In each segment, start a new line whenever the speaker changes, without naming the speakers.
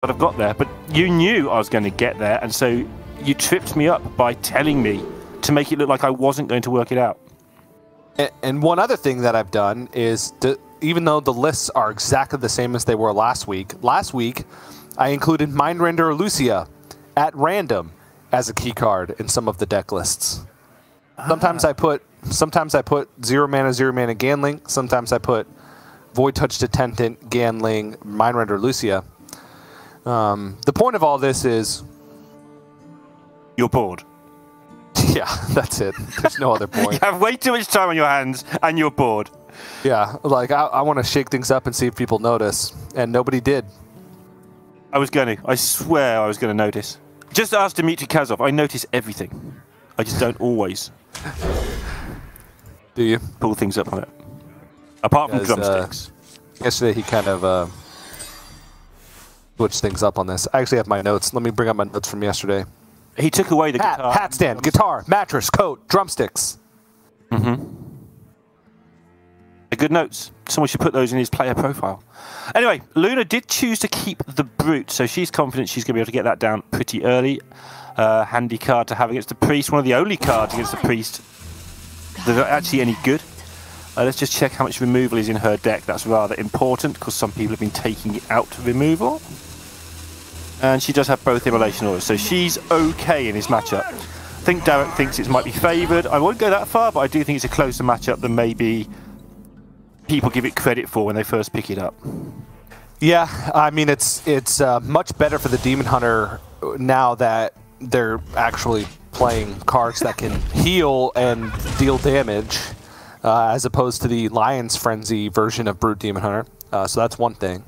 I've got there, but you knew I was going to get there, and so you tripped me up by telling me to make it look like I wasn't going to work it out.
And one other thing that I've done is, even though the lists are exactly the same as they were last week I included Mindrender Lucia at random as a key card in some of the deck lists. Sometimes I put 0 mana Ganling. Sometimes I put Void Touch Detentant, Ganling, Mindrender Lucia. The point of all this is
you're bored.
Yeah, that's it. There's no other point.
You have way too much time on your hands, and you're bored.
Yeah, like I want to shake things up and see if people notice, and nobody did.
I swear I was going to notice. Just ask Dmitry Kazov. I notice everything. I just don't always.
Do you?
Pull things up on it. Apart from drumsticks.
Yesterday he kind of switched things up on this. I actually have my notes. Let me bring up my notes from yesterday.
He took away the guitar.
Hat stand, guitar, mattress, coat, drumsticks.
Good notes. Someone should put those in his player profile. Anyway, Luna did choose to keep the Brute, so she's confident she's going to be able to get that down pretty early. Handy card to have against the Priest. One of the only cards against the Priest that are actually any good. Let's just check how much removal is in her deck. That's rather important because some people have been taking it out removal. And she does have both Immolation Orders, so she's okay in this matchup. I think Derek thinks it might be favoured. I won't go that far, but I do think it's a closer matchup than maybe people give it credit for when they first pick it up.
Yeah, I mean, it's much better for the Demon Hunter now that they're actually playing cards that can heal and deal damage, as opposed to the Lion's Frenzy version of Brute Demon Hunter. So that's one thing.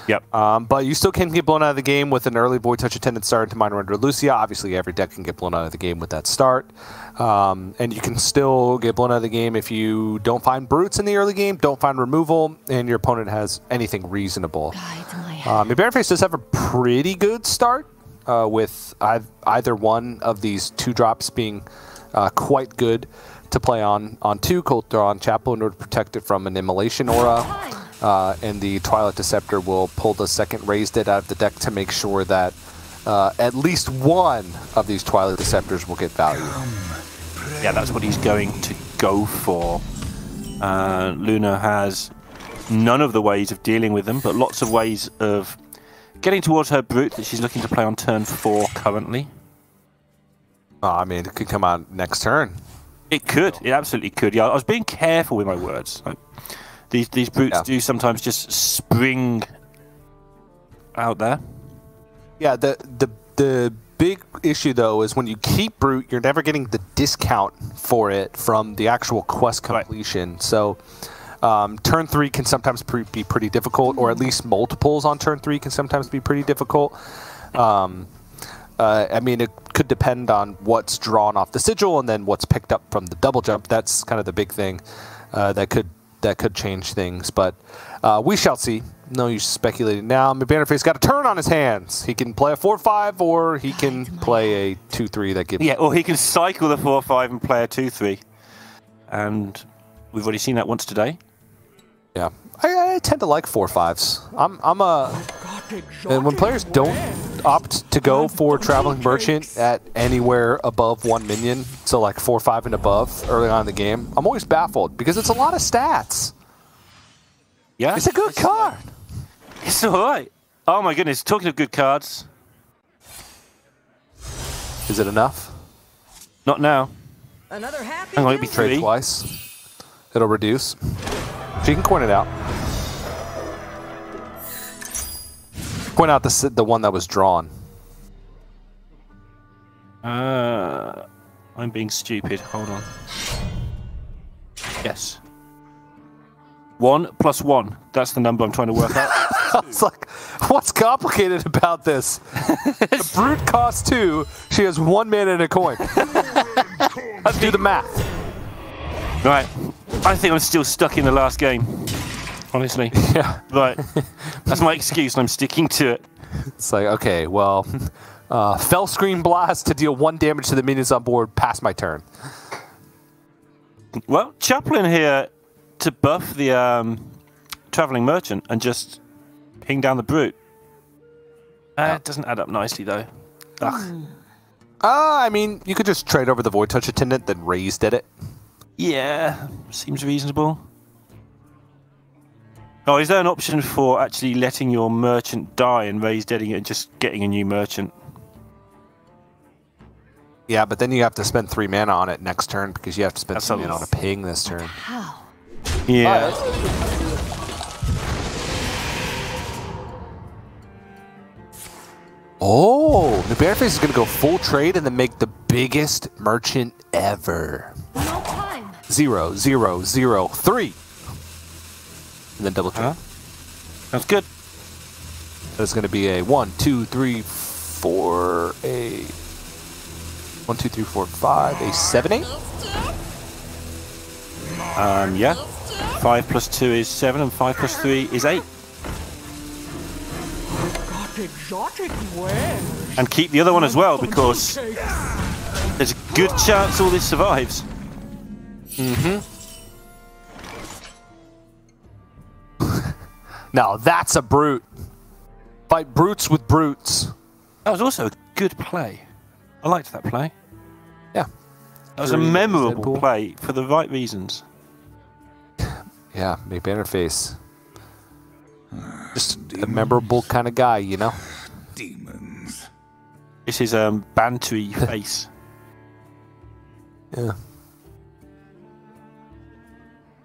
Yep.
But you still can get blown out of the game with an early Void Touch Attendant start into Mindrender Lucia. Obviously, every deck can get blown out of the game with that start. And you can still get blown out of the game if you don't find Brutes in the early game, don't find removal, and your opponent has anything reasonable. McBanterFace does have a pretty good start with either one of these 2-drops being quite good to play on 2. Cold Draw on Chapel in order to protect it from an Immolation Aura. And the Twilight Deceptor will pull the second Raised It out of the deck to make sure that at least one of these Twilight Deceptors will get value.
Yeah, that's what he's going to go for. Luna has none of the ways of dealing with them, but lots of ways of getting towards her Brute that she's looking to play on turn 4 currently.
I mean, it could come out next turn.
It could. It absolutely could. Yeah, I was being careful with my words. These Brutes do sometimes just spring out there. Yeah,
the big issue, though, is when you keep Brute, you're never getting the discount for it from the actual quest completion. Right. So turn 3 can sometimes be pretty difficult, or at least multiples on turn 3 can sometimes be pretty difficult. I mean, it could depend on what's drawn off the sigil and then what's picked up from the double jump. That's kind of the big thing that could change things, but we shall see. No use speculating now. McBanterFace got a turn on his hands. He can play a 4-5, or he can play a 2-3 that gives...
Yeah, or he can cycle the 4-5 and play a 2-3. And we've already seen that once today.
Yeah. I tend to like 4-5s. And when players don't opt to go for Traveling Merchant at anywhere above 1 minion, so like 4-5 and above early on in the game, I'm always baffled because it's a lot of stats.
Yeah,
it's a good card.
It's all right. Oh my goodness! Talking of good cards,
is it enough?
Not now.
Another happy.
It'll be 3
twice. It'll reduce. She can coin it out. Point out the one that was drawn.
I'm being stupid. Hold on. Yes. 1 + 1. That's the number I'm trying to work out.
I was like, what's complicated about this? The Brute costs 2. She has 1 mana and a coin. Let's do the math.
Right. I think I'm still stuck in the last game. Honestly.
Yeah.
Right. That's my excuse, and I'm sticking to it.
It's like, okay, well, Fell Screen Blast to deal 1 damage to the minions on board, pass my turn.
Well, Chaplain here to buff the Traveling Merchant and just ping down the Brute. It doesn't add up nicely, though. Ugh.
I mean, you could just trade over the Void Touch Attendant, then Raze did it.
Yeah, seems reasonable. Oh, is there an option for actually letting your merchant die and Raze deading it and just getting a new merchant?
Yeah, but then you have to spend 3 mana on it next turn because you have to spend 3 mana on a ping this turn.
Yeah.
Oh, McBanterFace is going to go full trade and then make the biggest merchant ever.
No time.
0, 0, 0, 3. And then double trade.
Sounds good.
That's going to be a 1, 2, 3, 4, a 1, 2, 3, 4, 5, a 7, 8.
Yeah. 5 plus 2 is 7, and 5 plus 3 is 8.
Exotic wares.
And keep the other one as well, because there's a good chance all this survives.
Now that's a brute. Fight brutes with brutes.
That was also a good play. I liked that play.
Yeah.
That was a memorable play for the right reasons.
Yeah, McBanterFace. Just a memorable kind of guy, you know?
Demons.
This is McBanterFace.
Yeah.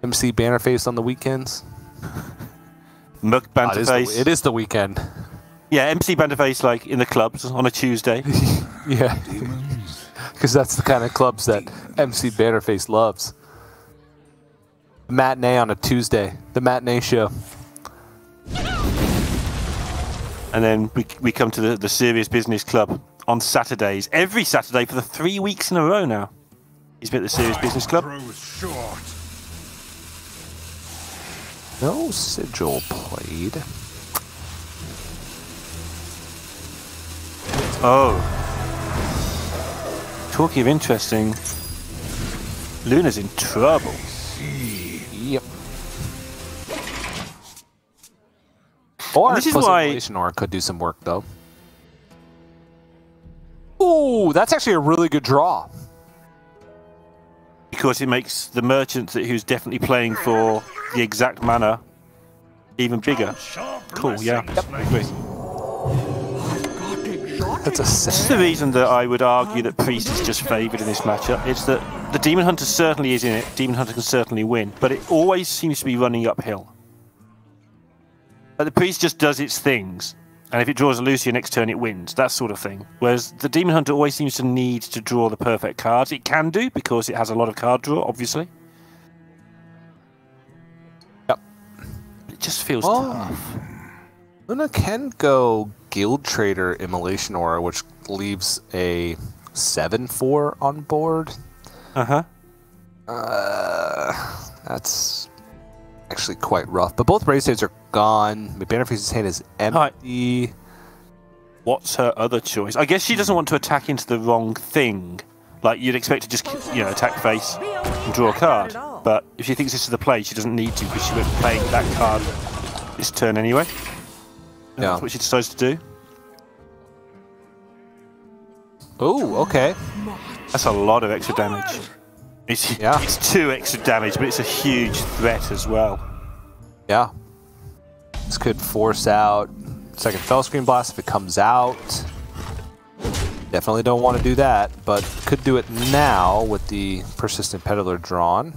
MC Bannerface on the weekends.
McBanterFace.
It is the weekend.
Yeah, MC Banterface like in the clubs on a Tuesday.
Yeah. Because that's the kind of clubs that MC Bannerface loves. Matinee on a Tuesday. The matinee show.
And then we come to the Serious Business Club on Saturdays. Every Saturday for the 3 weeks in a row now. He's been at the Serious Business Club.
No sigil played.
Oh. Talking of interesting, Luna's in trouble.
Yep. Or
this is why
Aura could do some work though. Ooh, that's actually a really good draw.
Because it makes the merchant who's definitely playing for the exact mana even bigger. Cool, yeah. Yep. Agree.
That's a
This is the reason that I would argue that Priest is just favoured in this matchup. It's that the Demon Hunter certainly is in it. Demon Hunter can certainly win, but it always seems to be running uphill. But the Priest just does its things, and if it draws a Lucia next turn, it wins. That sort of thing. Whereas the Demon Hunter always seems to need to draw the perfect cards. It can do, because it has a lot of card draw, obviously.
Yep.
It just feels tough.
Luna can go Guild Trader Immolation Aura, which leaves a 7/4 on board. That's actually quite rough. But both race states are gone. McBanterFace's hand is empty.
Hi. What's her other choice? I guess she doesn't want to attack into the wrong thing. Like, you'd expect to just, you know, attack face and draw a card. But if she thinks this is the play, she doesn't need to, because she won't be playing that card this turn anyway.
Yeah.
That's what she decides to do.
Oh, okay.
That's a lot of extra damage. It's 2 extra damage, but it's a huge threat as well.
Yeah. This could force out second Fellscreen Blast if it comes out. Definitely don't want to do that, but could do it now with the Persistent Peddler drawn.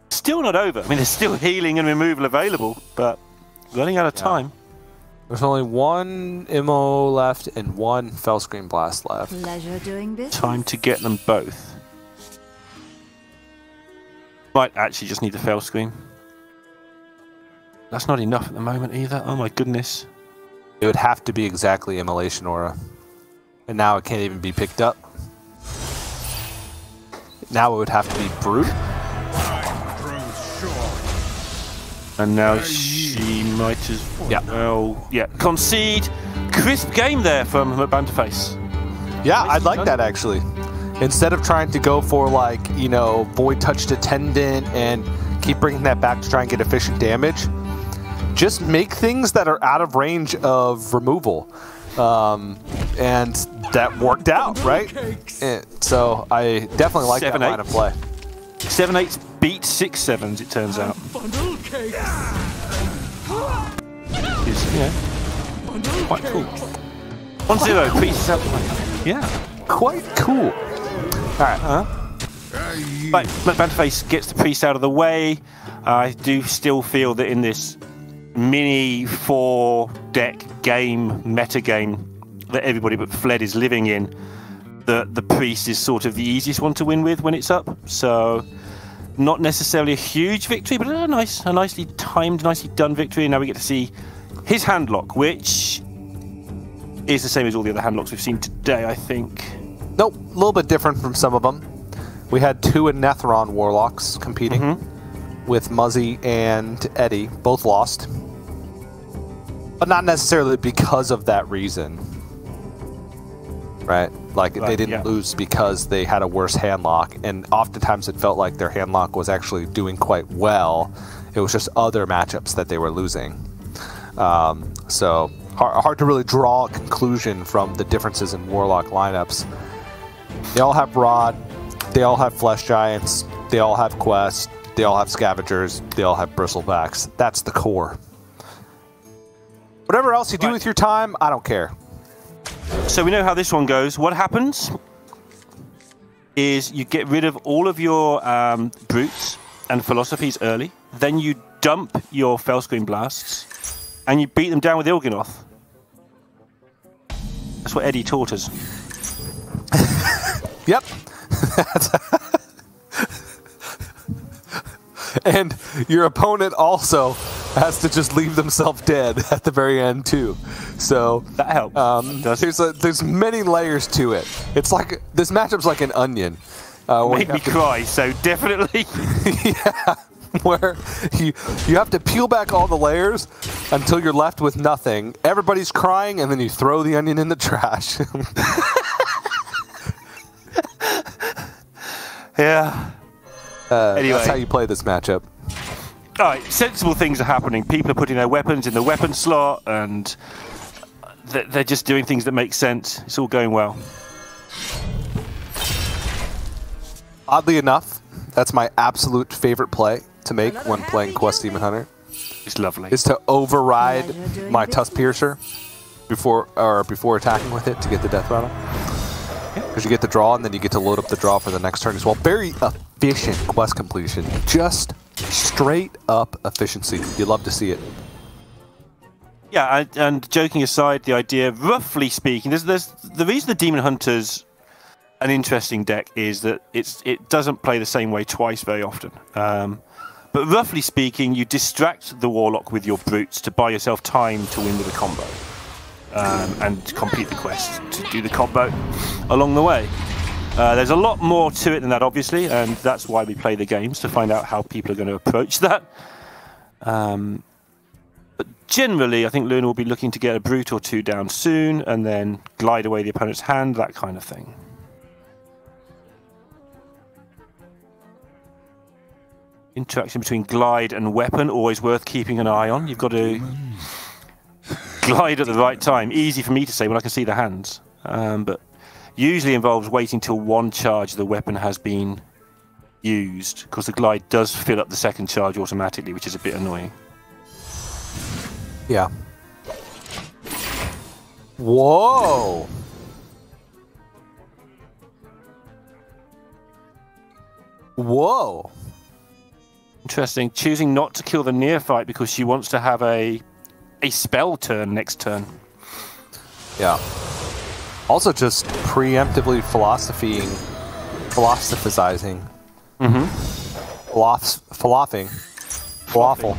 Still not over. I mean, there's still healing and removal available, but running out of time.
There's only 1 Immo left and 1 Fellscreen Blast left.
Pleasure doing business.
Time to get them both. Might actually just need the Fellscreen. That's not enough at the moment either. Oh my goodness.
It would have to be exactly Immolation Aura. And now it can't even be picked up. Now it would have to be Brute.
And now she might as well, concede. crisp game there from McBanterFace.
Yeah, I'd like that actually. Instead of trying to go for like, you know, Void Touched Attendant and keep bringing that back to try and get efficient damage, just make things that are out of range of removal. And that worked out, right? And so I definitely like that line of play.
7/8s beat 6/7s, it turns out. Is, you know, quite cool. 1-0, Priest out the way. Yeah.
Quite cool. Alright.
Right, McBanterFace gets the Priest out of the way. I do still feel that in this mini 4-deck game, meta game, that everybody but Fled is living in, the Priest is sort of the easiest one to win with when it's up. So, not necessarily a huge victory, but a nicely timed, nicely done victory. And now we get to see his handlock, which is the same as all the other handlocks we've seen today, I think.
Nope, a little bit different from some of them. We had 2 Netheron Warlocks competing with Muzzy and Eddie, both lost. But not necessarily because of that reason. Right? Like, they didn't lose because they had a worse handlock, and oftentimes it felt like their handlock was actually doing quite well. It was just other matchups that they were losing. So, hard to really draw a conclusion from the differences in Warlock lineups. They all have Rod, they all have Flesh Giants, they all have Quest, they all have Scavengers, they all have Bristlebacks. That's the core. Whatever else you do with your time, I don't care.
So we know how this one goes. What happens is you get rid of all of your brutes and philosophies early, then you dump your Fellscream Blasts, and you beat them down with Il'gynoth. That's what Eddie taught us.
Yep. And your opponent also has to just leave themselves dead at the very end too. So
that helps.
There's many layers to it. It's like this matchup's like an onion.
Made me cry, so definitely.
Yeah, where you have to peel back all the layers until you're left with nothing. Everybody's crying, and then you throw the onion in the trash.
Yeah. Anyway,
that's how you play this matchup.
All right, sensible things are happening. People are putting their weapons in the weapon slot, and they're just doing things that make sense. It's all going well.
Oddly enough, that's my absolute favorite play to make when playing Quest Demon Hunter.
It's lovely.
Is to override my Tusk Piercer before attacking with it to get the death rattle. Because you get the draw, and then you get to load up the draw for the next turn as well. Very efficient quest completion. Just straight up efficiency. You love to see it.
Yeah, and joking aside, the idea, roughly speaking, there's the reason the Demon Hunter's an interesting deck is that it doesn't play the same way twice very often. But roughly speaking, you distract the Warlock with your brutes to buy yourself time to win with a combo. And complete the quest to do the combo along the way. There's a lot more to it than that, obviously, and that's why we play the games, to find out how people are going to approach that. But generally, I think Luna will be looking to get a brute or two down soon, and then glide away the opponent's hand, that kind of thing. Interaction between glide and weapon, always worth keeping an eye on. You've got to glide at the right time. Easy for me to say when I can see the hands, but usually involves waiting till one charge of the weapon has been used, because the glide does fill up the second charge automatically, which is a bit annoying.
Yeah. Whoa! Whoa!
Interesting. Choosing not to kill the neophyte because she wants to have a spell turn next turn.
Yeah. Also just preemptively philosophizing. Falafel.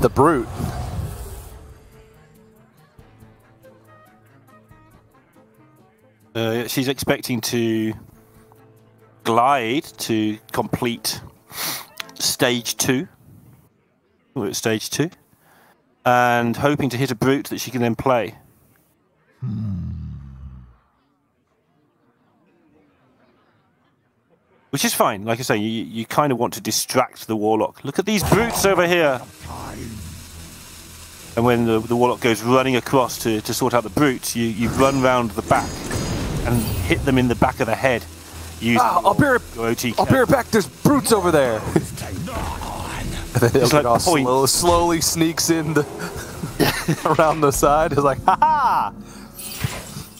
The brute.
She's expecting to glide to complete stage 2. We're at stage 2. and hoping to hit a brute that she can then play. Which is fine. Like I say, you kind of want to distract the Warlock. Look at these brutes over here. And when the Warlock goes running across to sort out the brutes, you run round the back and hit them in the back of the head.
I'll be right back. There's brutes over there. It's like slowly sneaks in around the side. It's like, ha-ha!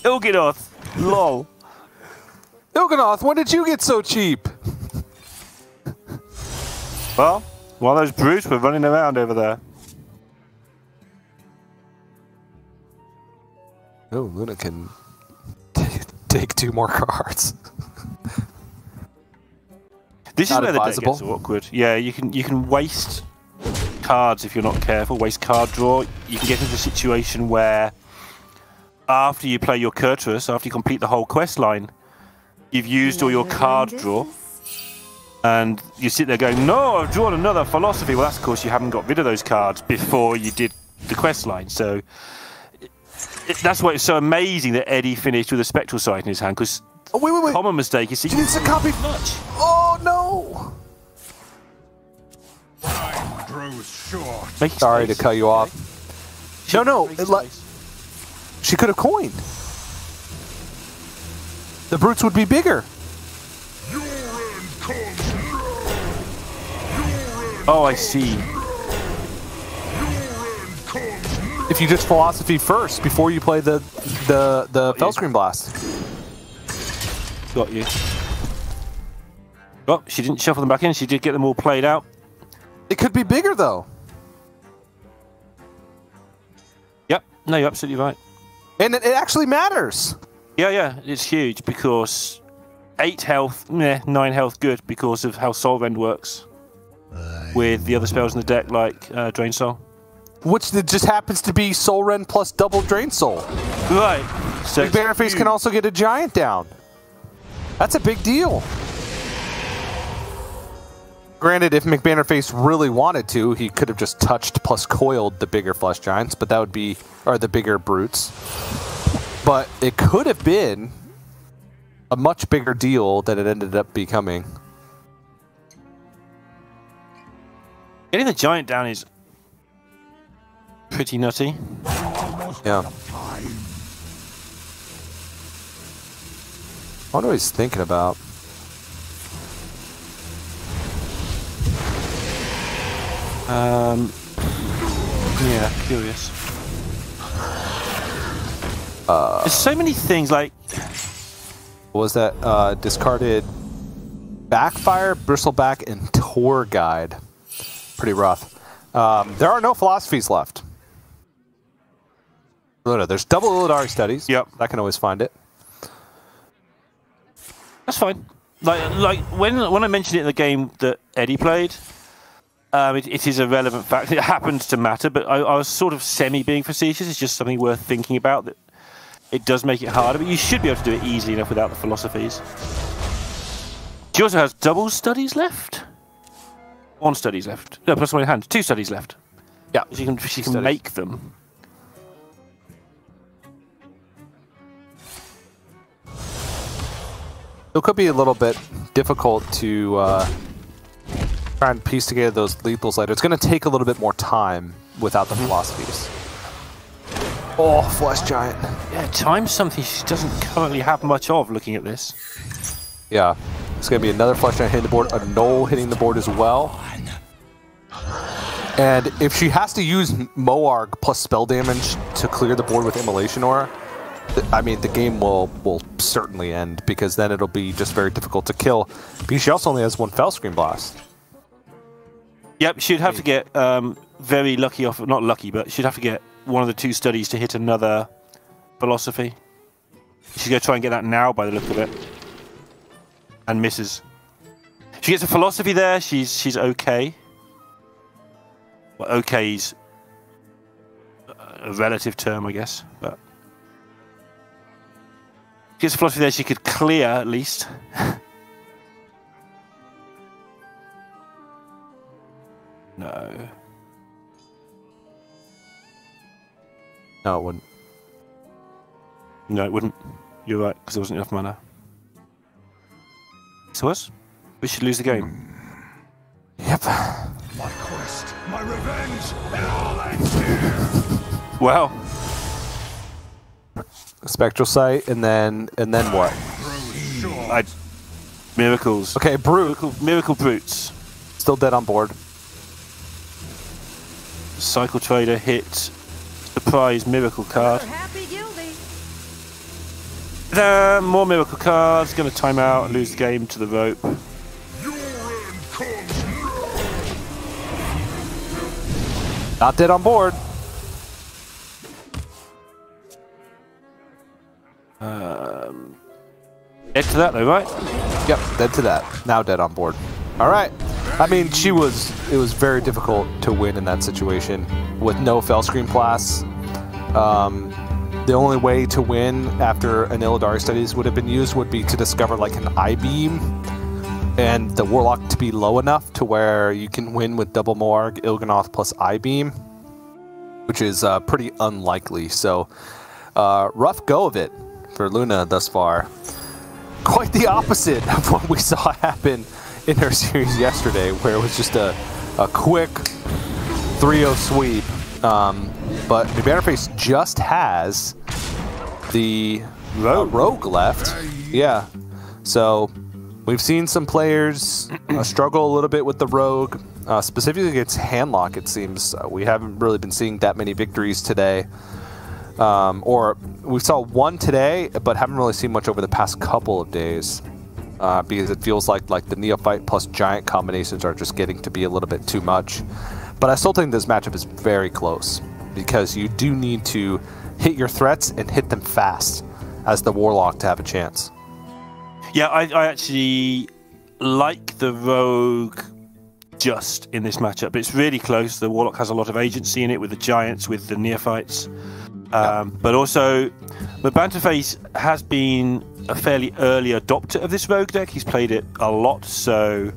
Ilginoth. Lol.
Ilganoth, when did you get so cheap?
Well, while those brutes were running around over there.
Oh, Luna can take 2 more cards.
This is where the deck gets awkward. Yeah, you can waste cards if you're not careful. Waste card draw. You can get into a situation where after you play your Kurtrus, after you complete the whole quest line, you've used all your card draw, and you sit there going, "No, I've drawn another philosophy." Well, that's of course you haven't got rid of those cards before you did the quest line. So that's why it's so amazing that Eddie finished with a Spectral Sight in his hand, because
wait.
common mistake is he
needs to copy
much.
Oh no!
Time grows short.
Sorry to cut you off. No. She could have coined. The brutes would be bigger.
Oh, I see.
If you just philosophy first before you play the Fellscream Blast.
Got you. Oh, she didn't shuffle them back in. She did get them all played out.
It could be bigger though.
Yep. No, you're absolutely right.
And it actually matters.
Yeah, it's huge because 8 health, 9 health good because of how Soul Rend works with the other spells in the deck like Drain Soul.
Which just happens to be Soul Rend plus double Drain Soul.
Right. So
McBanterFace can also get a giant down. That's a big deal. Granted, if McBanterFace really wanted to, he could have just touched plus coiled the bigger flesh giants, but that would be, or the bigger brutes. But it could have been a much bigger deal than it ended up becoming.
Getting the giant down is pretty nutty.
Yeah. I wonder what he's thinking about.
Yeah, curious. There's so many things like...
What was that? Discarded Backfire, Bristleback, and Tour Guide. Pretty rough. There are no philosophies left. No, there's double Illidari studies.
Yep.
I can always find it.
That's fine. Like when I mentioned it in the game that Eddie played, it is a relevant fact. It happens to matter, but I was sort of being facetious. It's just something worth thinking about, that it does make it harder, but you should be able to do it easily enough without the philosophies. She also has double studies left. 1 studies left. No, plus 1 in hand. 2 studies left.
Yeah.
She can make them.
It could be a little bit difficult to try and piece together those lethals later. It's going to take a little bit more time without the philosophies. Oh, Flesh Giant.
Yeah, time's something she doesn't currently have much of, looking at this.
Yeah. It's going to be another Flesh Giant hitting the board, a Knoll hitting the board as well. And if she has to use Moarg plus spell damage to clear the board with Immolation Aura, I mean, the game will certainly end, because then it'll be just very difficult to kill. Because she also only has 1 Fellscream Blast.
Yep, she'd have to get very lucky off, not lucky, but she'd have to get one of the 2 studies to hit another philosophy. She's going to try and get that now by the look of it. And misses. She gets a philosophy there, she's okay. Well, okay's a relative term, I guess, but gets a philosophy there she could clear at least. No.
No, it wouldn't.
No, it wouldn't. You're right, because there wasn't enough mana. So us? We should lose the game.
Yep.
My quest, my revenge, it all ends here.
Well,
Spectral Sight, and then what?
Grows short.
miracles.
Okay, Brute.
Miracle Brutes.
Still dead on board.
Cycle Trader hit. Surprise Miracle card.
Happy guilty.
More Miracle cards. Going to time out and lose the game to the rope.
Your end comes now.
Not dead on board.
Dead to that though, right?
Yep, dead to that. Now dead on board. All right. I mean, it was very difficult to win in that situation with no Fell Scream Blast. The only way to win after an Illidari Studies would have been used would be to discover like an I-Beam and the Warlock to be low enough to where you can win with Double Morg, Il'gynoth plus I-Beam, which is pretty unlikely. So, rough go of it for Luna thus far. Quite the opposite of what we saw happen in her series yesterday, where it was just a quick 3-0 sweep. But McBanterFace just has the rogue left. Yeah. So we've seen some players struggle a little bit with the rogue, specifically against Handlock, it seems. We haven't really been seeing that many victories today. Or we saw one today, but haven't really seen much over the past couple of days. Because it feels like the Neophyte plus Giant combinations are just getting to be a little bit too much. But I still think this matchup is very close, because you do need to hit your threats and hit them fast as the Warlock to have a chance.
Yeah, I actually like the Rogue just in this matchup. It's really close. The Warlock has a lot of agency in it with the Giants, with the Neophytes. But also, McBanterFace has been a fairly early adopter of this Rogue deck. He's played it a lot, so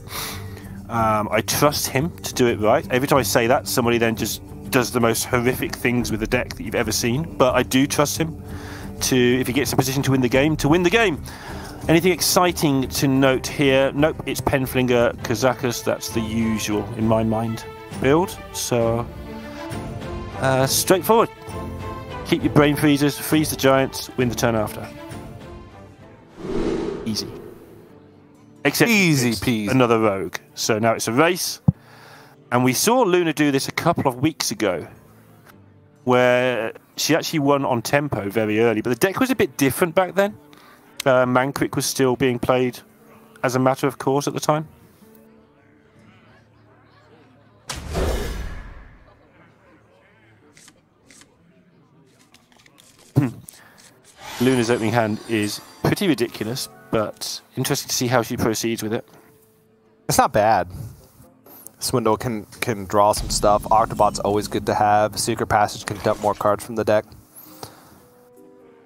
I trust him to do it right. Every time I say that, somebody then just does the most horrific things with the deck that you've ever seen. But I do trust him to, if he gets in position to win the game, to win the game. Anything exciting to note here? Nope, it's Penflinger, Kazakus. That's the usual, in my mind, build. So, straightforward. Keep your brain freezers, freeze the Giants, win the turn after. Easy. Except
Easy peasy.
Another Rogue. So now it's a race. And we saw Luna do this a couple of weeks ago, where she actually won on tempo very early. But the deck was a bit different back then. Mankrik was still being played as a matter of course at the time. Luna's opening hand is pretty ridiculous, but interesting to see how she proceeds with it.
It's not bad. Swindle can draw some stuff. Octobot's always good to have. Secret Passage can dump more cards from the deck.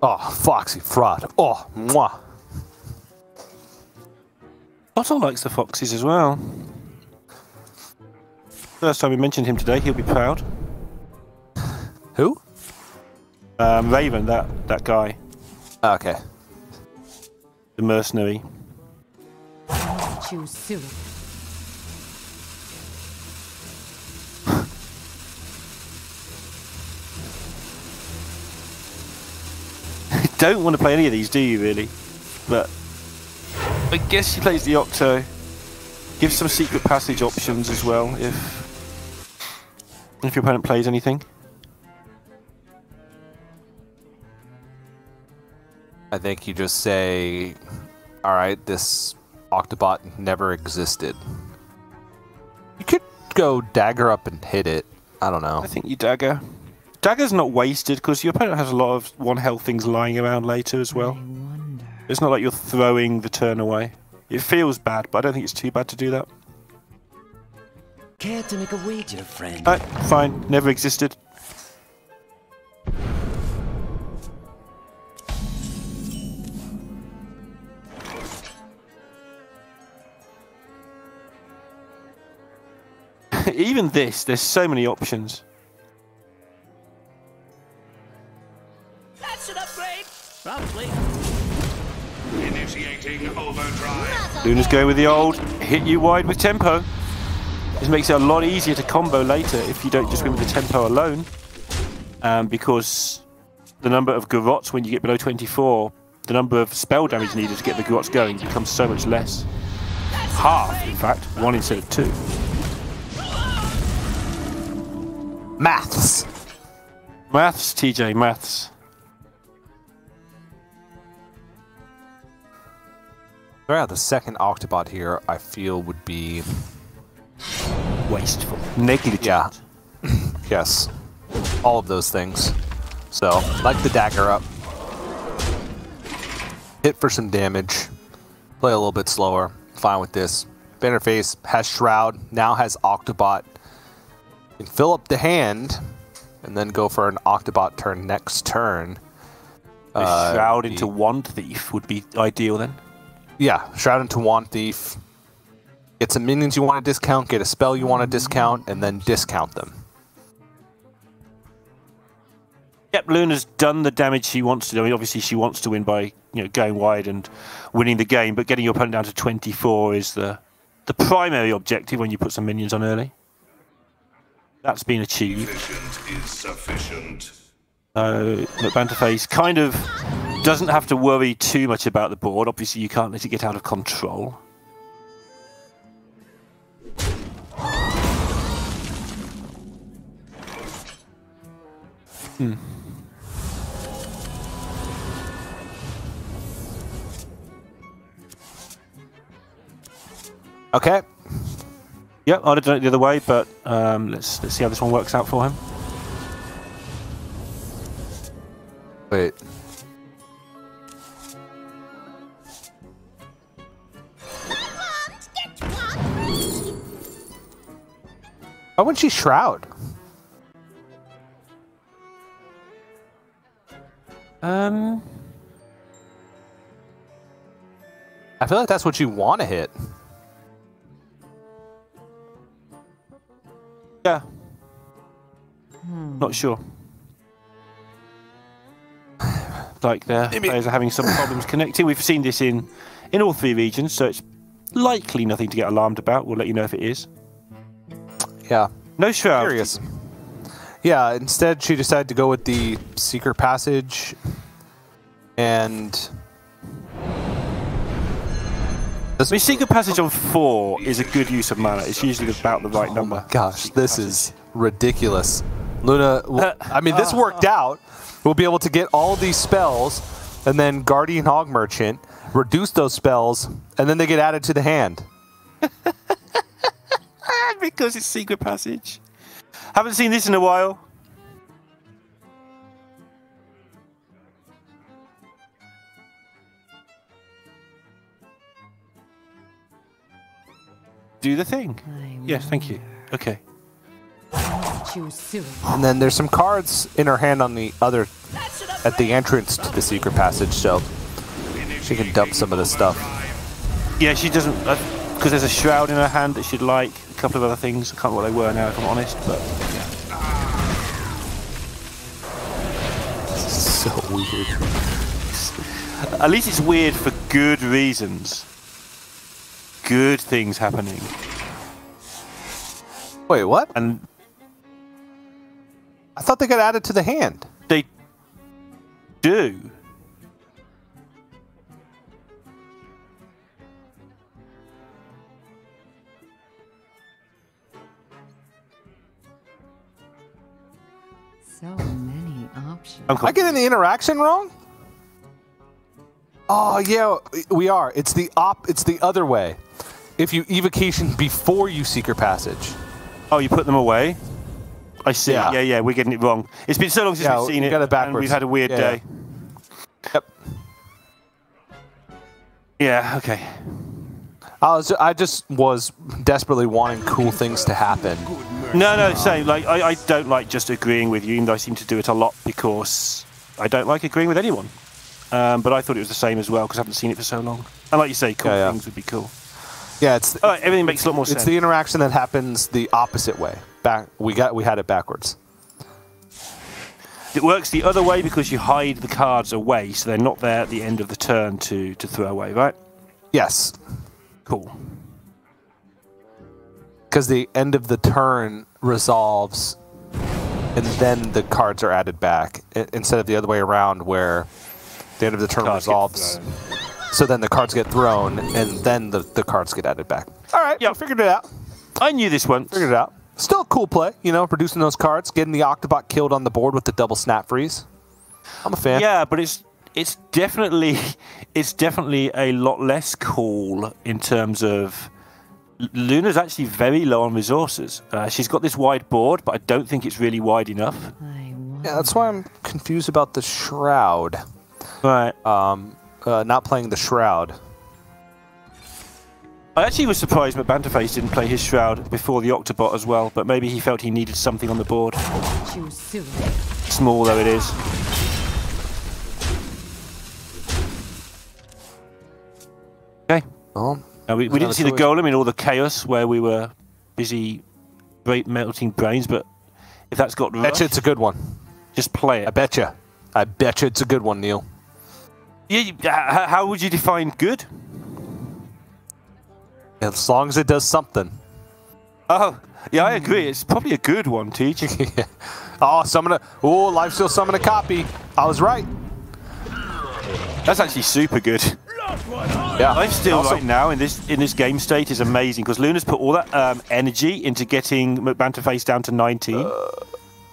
Oh, Foxy Fraud. Oh, mwah.
Otto likes the Foxes as well. First time we mentioned him today, he'll be proud.
Who?
Raven, that guy.
Okay.
The mercenary.
Choose soon.
Don't want to play any of these, do you really? But I guess she plays the Octo. Gives some secret passage options as well if your opponent plays anything.
I think you just say, alright, this Octobot never existed. You could go Dagger up and hit it. I don't know.
I think you Dagger. Dagger's not wasted because your opponent has a lot of 1 health things lying around later as well. It's not like you're throwing the turn away. It feels bad, but I don't think it's too bad to do that.
Care to make a wager, friend?
Alright, fine. Never existed. Even this, there's so many options.
That's an upgrade. Probably.
Initiating overdrive.
Luna's going with the old hit you wide with tempo. This makes it a lot easier to combo later if you don't just win with the tempo alone. Because the number of garrots when you get below 24, the number of spell damage needed to get the garrots going becomes so much less. Half, in fact. 1 instead of 2.
Maths.
Maths, TJ, maths.
Yeah, the second Octobot here, I feel, would be
Wasteful. Negligent.
Yeah. Yes. All of those things. So, like the dagger up. Hit for some damage. Play a little bit slower. Fine with this. McBanterFace has Shroud, now has Octobot. You can fill up the hand, and then go for an Octobot turn next turn.
Shroud into Wand Thief would be ideal then.
Yeah, Shroud into Wand Thief. Get some minions you want to discount, get a spell you want to discount, and then discount them.
Yep, Luna's done the damage she wants to do. I mean, obviously she wants to win by going wide and winning the game, but getting your opponent down to 24 is the primary objective when you put some minions on early. That's been achieved.
Sufficient is sufficient.
So McBanterFace kind of doesn't have to worry too much about the board. Obviously, you can't let it get out of control.
Okay.
Yep, I'd have done it the other way, but let's see how this one works out for him.
Wait. Why wouldn't she Shroud? I feel like that's what you want to hit.
Yeah. Not sure. Like the players are having some problems connecting. We've seen this in all 3 regions, so it's likely nothing to get alarmed about. We'll let you know if it is.
Yeah.
No Shroud.
Curious. Yeah, instead she decided to go with the Secret Passage and...
I mean, Secret Passage on 4 is a good use of mana. It's usually about the right number.
Gosh, this is ridiculous. Luna, I mean, this worked out. We'll be able to get all these spells, and then Guardian Hog Merchant, reduce those spells, and then they get added to the hand.
Because it's Secret Passage. Haven't seen this in a while. Do the thing. Yes, thank you. Okay.
And then there's some cards in her hand on the other, at the entrance to the Secret Passage, so she can dump some of this stuff.
Yeah, she doesn't, because there's a Shroud in her hand that she'd like, a couple of other things. I can't remember what they were now, if I'm honest, but yeah.
This is so weird.
At least it's weird for good reasons. Good things happening.
Wait, what?
And
I thought they got added to the hand.
they do.
So many options.
Am I getting the interaction wrong? Oh yeah, we are. It's the other way. If you evocation before you Secret Passage.
Oh, you put them away? I see.
Yeah.
Yeah, we're getting it wrong. It's been so long since we've seen
we
it,
got it
and
backwards.
we've had a weird day.
Yep.
Yeah, okay.
I just was desperately wanting cool things to happen.
No, same. Like, I don't like just agreeing with you, even though I seem to do it a lot because I don't like agreeing with anyone. But I thought it was the same as well because I haven't seen it for so long. And like you say, cool things would be cool.
Yeah, it's
all right, everything makes a lot more sense.
It's the interaction that happens the opposite way. We had it backwards.
It works the other way because you hide the cards away, so they're not there at the end of the turn to throw away, right?
Yes.
Cool.
Because the end of the turn resolves, and then the cards are added back, instead of the other way around where the end of the turn resolves. So then the cards get thrown, and then the cards get added back. All right,
Yeah.
I figured it out.
I knew this one.
Figured it out. Still a cool play, you know, producing those cards, getting the Octobot killed on the board with the double snap freeze. I'm a fan.
Yeah, but it's definitely a lot less cool in terms of Luna's actually very low on resources. She's got this wide board, but I don't think it's really wide enough.
Yeah, that's why I'm confused about the Shroud.
Right.
Not playing the Shroud.
I actually was surprised McBanterFace didn't play his Shroud before the Octobot as well, but maybe he felt he needed something on the board.
Too soon.
Small though it is. Okay.
Well,
We didn't see the golem in all the chaos where we were busy melting brains, but if that's got rush,
betcha it's a good one.
just play it.
I betcha it's a good one, Neil.
Yeah, how would you define good?
As long as it does something.
Oh, yeah, I agree. It's probably a good one, Teach.
Yeah. Oh, Lifesteal summon a copy. I was right.
That's actually super good.
Yeah.
Lifesteal
Also-
right now in this game state is amazing because Luna's put all that energy into getting McBanterFace down to 19,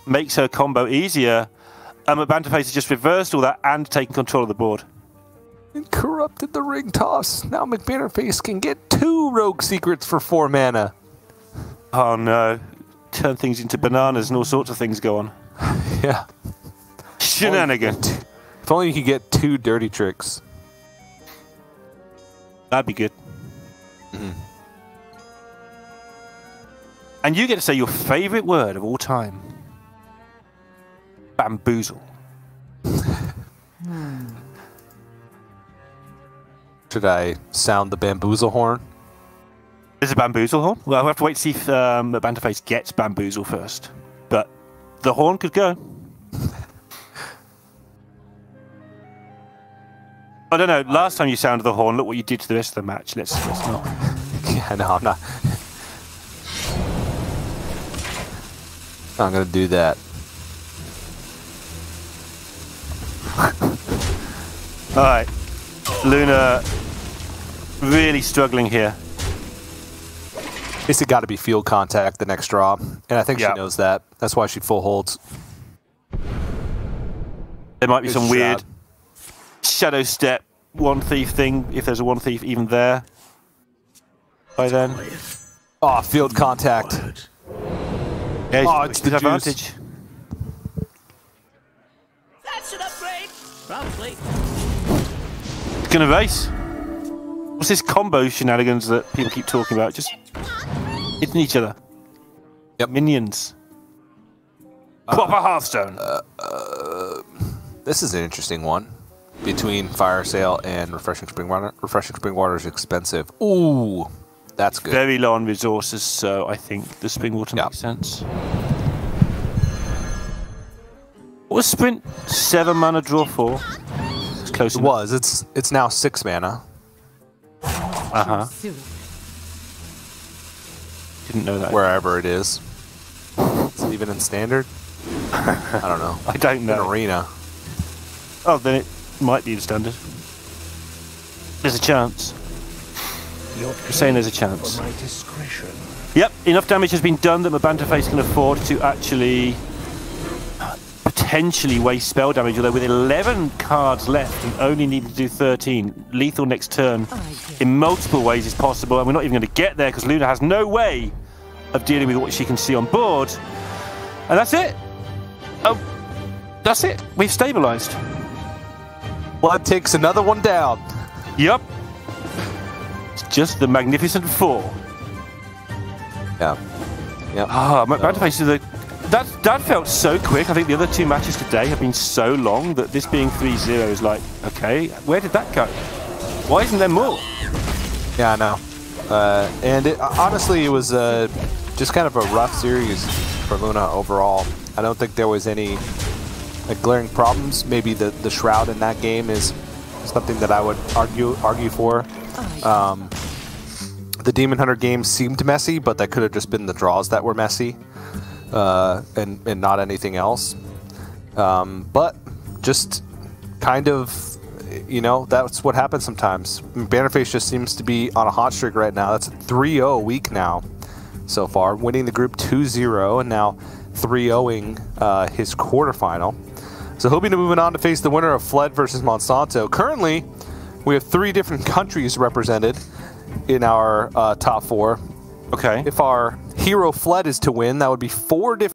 makes her combo easier, and McBanterFace has just reversed all that and taken control of the board.
And corrupted the ring toss. Now McBanterFace can get 2 rogue secrets for 4 mana.
Oh no. Turn things into bananas and all sorts of things go on.
Yeah.
Shenanigans.
If only you could get 2 dirty tricks.
That'd be good. And you get to say your favorite word of all time. Bamboozle.
Should I sound the bamboozle horn?
There's a bamboozle horn? Well, we'll have to wait to see if McBanterFace gets bamboozle first. But the horn could go. I don't know. Last time you sounded the horn, look what you did to the rest of the match. Let's not.
Yeah, no, I'm not. I'm going to do that.
All right. Luna really struggling here.
It's got to be field contact the next draw. And I think she knows that. That's why she full holds.
There might be
Here's
some
a
weird
shroud.
shadow step one thief thing, if there's a one thief even there by then.
Oh, field contact.
Yeah,
Oh, it's the juice.
advantage.
That's an upgrade. Probably.
It's gonna race. What's this combo shenanigans that people keep talking about? Just hitting each other.
Yep.
Minions. Proper Hearthstone.
This is an interesting one. Between Fire Sale and Refreshing Spring Water. Refreshing Spring Water is expensive. Ooh, that's good.
Very low on resources, so I think the spring water makes sense. What was Sprint? 7 mana draw 4. It's close
It
enough.
was. It's now 6 mana.
Uh-huh.
Soon.
Didn't know that.
Wherever it is. Is it even in Standard? I don't know.
I don't
In
know.
Arena.
Oh, then it might be in standard. There's a chance. You're saying there's a chance.
My discretion.
Yep, enough damage has been done that McBanterFace can afford to actually potentially waste spell damage, although with 11 cards left and only needing to do 13, lethal next turn in multiple ways is possible, and we're not even going to get there because Luna has no way of dealing with what she can see on board. And that's it. Oh, that's it. We've stabilized.
Blood takes another one down.
Yep. It's just the Magnificent Four.
Yeah. Yep.
Ah, McBanterFace is that felt so quick. I think the other 2 matches today have been so long that this being 3-0 is like, okay, where did that go? Why isn't there more?
Yeah, I know. And honestly, it was just kind of a rough series for Luna overall. I don't think there was any glaring problems. Maybe the Shroud in that game is something that I would argue for. The Demon Hunter game seemed messy, but that could have just been the draws that were messy, and not anything else. But just kind of, you know, that's what happens sometimes. McBanterFace just seems to be on a hot streak right now. That's a 3-0 week now so far, winning the group 2-0 and now 3-0ing his quarterfinal. So he'll be moving on to face the winner of Fled versus Monsanto. Currently, we have 3 different countries represented in our top 4.
Okay.
If our hero Fled is to win, that would be 4 different